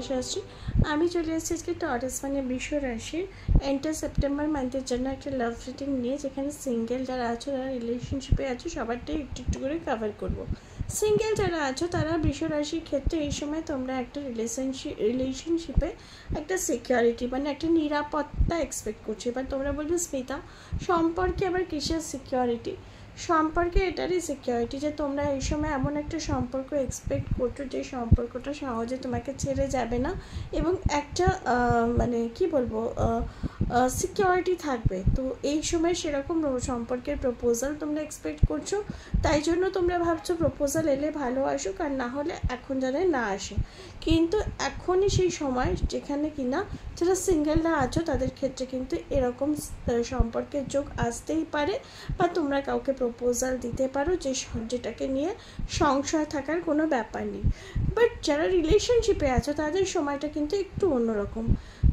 শ্বেতা শাস্ত্রী। আমি চলে এসেছি আজকে টরাস মানে বৃষ রাশির এন্টার সেপ্টেম্বর মান্থের জন্য একটা লাভ রিডিং নিয়ে, যেখানে সিঙ্গেল যারা আছো, যারা রিলেশনশিপে আছো, সবারটাই একটু একটু করে কভার করবো। সিঙ্গেল যারা আছো তারা বৃষ রাশির ক্ষেত্রে এই সময় তোমরা একটা রিলেশনশিপে একটা সিকিউরিটি মানে একটা নিরাপত্তা এক্সপেক্ট করছো। এবার তোমরা বলবে স্মিতা সম্পর্কে আবার কিসের সিকিউরিটি? সম্পর্কে এটারই সিকিউরিটি যে তোমরা এই সময় এমন একটা সম্পর্ক এক্সপেক্ট করছো যে সম্পর্কটা সহজে তোমাকে ছেড়ে যাবে না এবং একটা মানে কি বলবো সিকিউরিটি থাকবে। তো এই সময় সেরকম সম্পর্কের প্রপোজাল তোমরা এক্সপেক্ট করছো, তাই জন্য তোমরা ভাবছো প্রপোজাল এলে ভালো আসুক, আর না হলে এখন যারা না আসে। কিন্তু এখনই সেই সময় যেখানে কিনা যারা সিঙ্গেলরা আছো তাদের ক্ষেত্রে কিন্তু এরকম সম্পর্কের যোগ আসতেই পারে, বা তোমরা কাউকে প্রপোজাল দিতে পারো যেটাকে নিয়ে সংশয় থাকার কোনো ব্যাপার নেই। বাট যারা রিলেশনশিপে আছো তাদের সময়টা কিন্তু একটু অন্যরকম।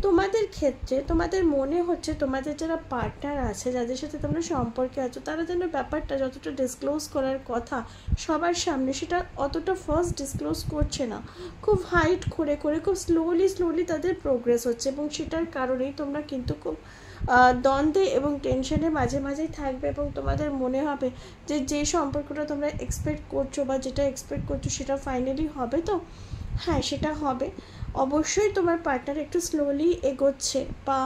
তোমাদের ক্ষেত্রে তোমাদের মনে হচ্ছে তোমাদের যারা পার্টনার আছে, যাদের সাথে তোমরা সম্পর্কে আছো, তারা যেন ব্যাপারটা যতটা ডিসক্লোজ করার কথা সবার সামনে সেটা অতটা ফার্স্ট ডিসক্লোজ করছে না। খুব হাইড করে করে খুব স্লোলি তাদের প্রোগ্রেস হচ্ছে, এবং সেটার কারণেই তোমরা কিন্তু খুব দ্বন্দ্বে এবং টেনশনের মাঝে মাঝেই থাকবে, এবং তোমাদের মনে হবে যে সম্পর্কটা তোমরা এক্সপেক্ট করছো বা যেটা এক্সপেক্ট করছো সেটা ফাইনালি হবে। তো হ্যাঁ, সেটা হবে। অবশ্যই তোমার পার্টনার একটু স্লোলি এগোচ্ছে বা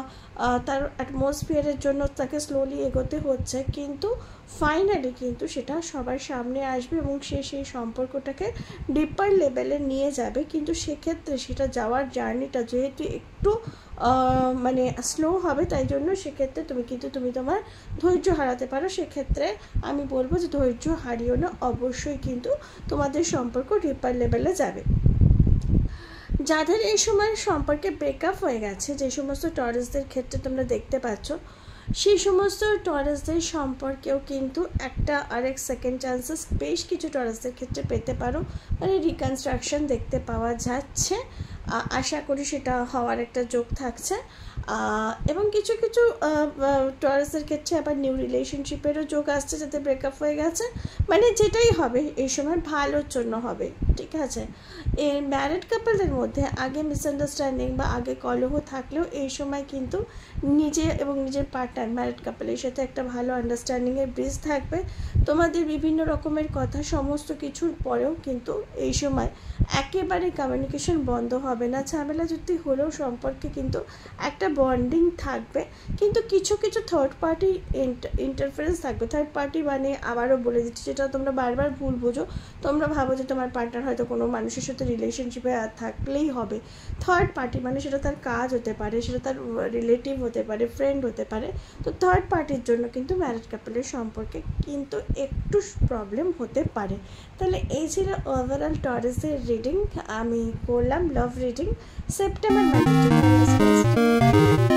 তার অ্যাটমসফিয়ারের জন্য তাকে স্লোলি এগোতে হচ্ছে, কিন্তু ফাইনালি কিন্তু সেটা সবার সামনে আসবে এবং সে সেই সম্পর্কটাকে ডিপার লেভেলে নিয়ে যাবে। কিন্তু সেক্ষেত্রে সেটা যাওয়ার জার্নিটা যেহেতু একটু মানে স্লো হবে, তাই জন্য সেক্ষেত্রে তুমি তোমার ধৈর্য হারাতে পারো। সেক্ষেত্রে আমি বলবো যে ধৈর্য হারিও না, অবশ্যই কিন্তু তোমাদের সম্পর্ক ডিপার লেভেলে যাবে। যাদের এই সময় সম্পর্কে ব্রেকআপ হয়ে গেছে, যে সমস্ত টরাসদের ক্ষেত্রে তোমরা দেখতে পাচ্ছ, সেই সমস্ত টরাসদের সম্পর্কেও কিন্তু একটা আরেক সেকেন্ড চান্সেস বেশ কিছু টরাসদের ক্ষেত্রে পেতে পারো, মানে রিকনস্ট্রাকশন দেখতে পাওয়া যাচ্ছে। আশা করি সেটা হওয়ার একটা যোগ থাকছে। এবং কিছু কিছু টরাসদের ক্ষেত্রে আবার নিউ রিলেশনশিপেরও যোগ আসছে, যাতে ব্রেকআপ হয়ে গেছে। মানে যেটাই হবে এই সময় ভালোর জন্য হবে, ঠিক আছে। এই ম্যারিড কাপলদের মধ্যে আগে মিসআন্ডারস্ট্যান্ডিং বা আগে কলহ থাকলেও এই সময় কিন্তু নিজে এবং নিজের পার্টনার ম্যারিড কাপলের সাথে একটা ভালো আন্ডারস্ট্যান্ডিংয়ের ব্রিজ থাকবে। তোমাদের বিভিন্ন রকমের কথা সমস্ত কিছুর পরেও কিন্তু এই সময় একেবারে কমিউনিকেশন বন্ধ হবে না। ঝামেলা যদি হলেও সম্পর্কে কিন্তু একটা বন্ডিং থাকবে, কিন্তু কিছু কিছু থার্ড পার্টি ইন্টারফারেন্স থাকবে। থার্ড পার্টি মানে আবারও বলে দিচ্ছি, যেটা তোমরা বারবার ভুল বোঝো। তোমরা ভাবো যে তোমার পার্টনার হয়তো কোনো মানুষের সাথে রিলেশনশিপে থাকলেই হবে। থার্ড পার্টি মানে সেটা তার কাজ হতে পারে, সেটা তার রিলেটিভ হতে পারে, ফ্রেন্ড হতে পারে। তো থার্ড পার্টির জন্য কিন্তু ম্যারিড কাপলের সম্পর্কে কিন্তু একটু প্রবলেম হতে পারে। তাহলে এই ছিল ওভারঅল টরাসের রিডিং। আমি করলাম লাভ রিডিং সেপ্টেম্বর মাসের জন্য।